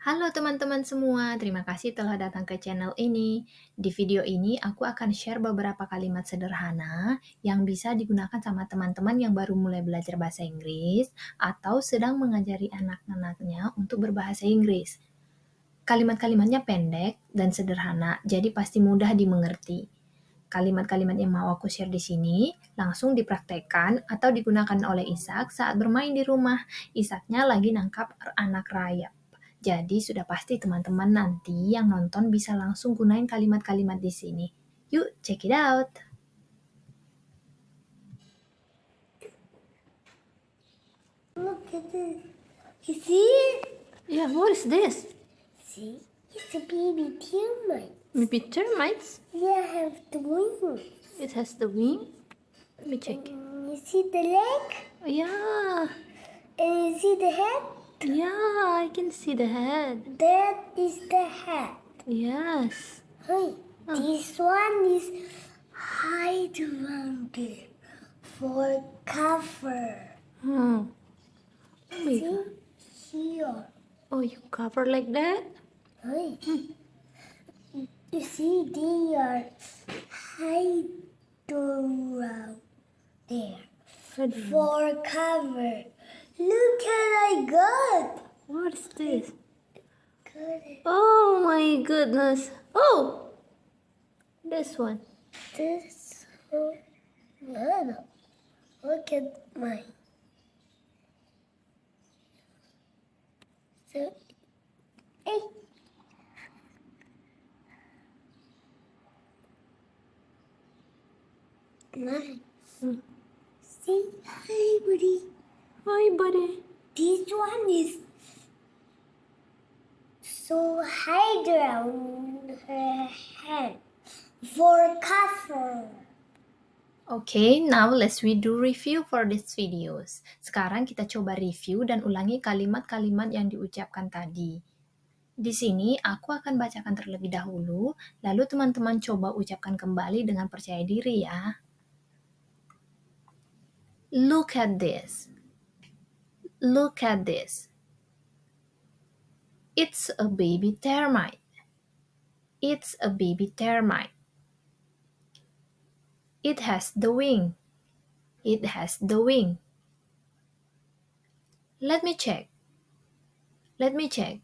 Halo teman-teman semua, terima kasih telah datang ke channel ini. Di video ini aku akan share beberapa kalimat sederhana yang bisa digunakan sama teman-teman yang baru mulai belajar bahasa Inggris atau sedang mengajari anak-anaknya untuk berbahasa Inggris. Kalimat-kalimatnya pendek dan sederhana, jadi pasti mudah dimengerti. Kalimat-kalimat yang mau aku share di sini langsung dipraktekkan atau digunakan oleh Ishak saat bermain di rumah. Ishaknya lagi nangkap anak rayap. Jadi sudah pasti teman-teman nanti yang nonton bisa langsung gunain kalimat-kalimat di sini. Yuk, check it out! Look at this. You see it? Yeah, what is this? See? It's a baby termite. Maybe termites? Yeah, have the wings. It has the wing? Let me check. You see the leg? Yeah, And you see the head? yeah, I can see the head. That is the head. Yes. Hey, this one is hide around there for cover. Oh. Oh my See? God. Here. Oh, you cover like that? Hey. You see, they are hide around there. For cover. Look what I got. What is this? Got it. Oh my goodness. Oh! This one. This one. No. Look at mine. So, hey. Nice. See? Hi, buddy. Hi, buddy. This one is so hide around her head for cover. Okay, now let's we do review for these videos. Sekarang kita coba review dan ulangi kalimat-kalimat yang diucapkan tadi. Di sini aku akan bacakan terlebih dahulu, lalu teman-teman coba ucapkan kembali dengan percaya diri ya. Look at this. Look at this. It's a baby termite. It's a baby termite. It has the wing. It has the wing. Let me check. Let me check.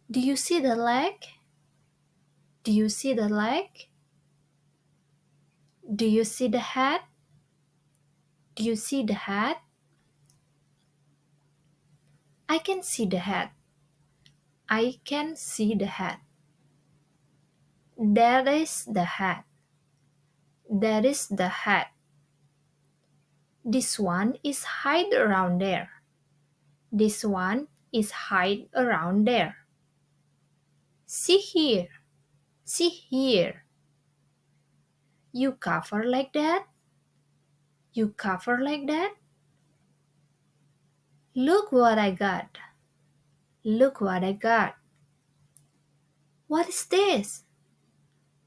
Do you see the leg? Do you see the leg? Do you see the head? Do you see the head? I can see the head. I can see the head. That is the head. That is the head. This one is hide around there. This one is hide around there. See here. See here. You cover like that? You cover like that? Look what I got. Look what I got. What is this?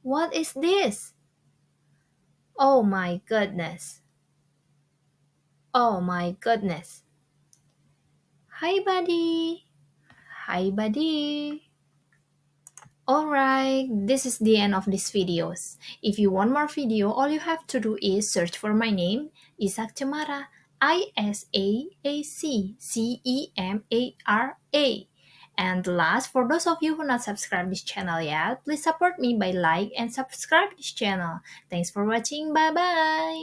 What is this? Oh my goodness. Oh my goodness. Hi buddy. Hi buddy. Alright, this is the end of this videos. If you want more video, all you have to do is search for my name, Ishak Cemara, ISAACCEMARA. And last, for those of you who not subscribed this channel yet, please support me by like and subscribe this channel. Thanks for watching, bye bye!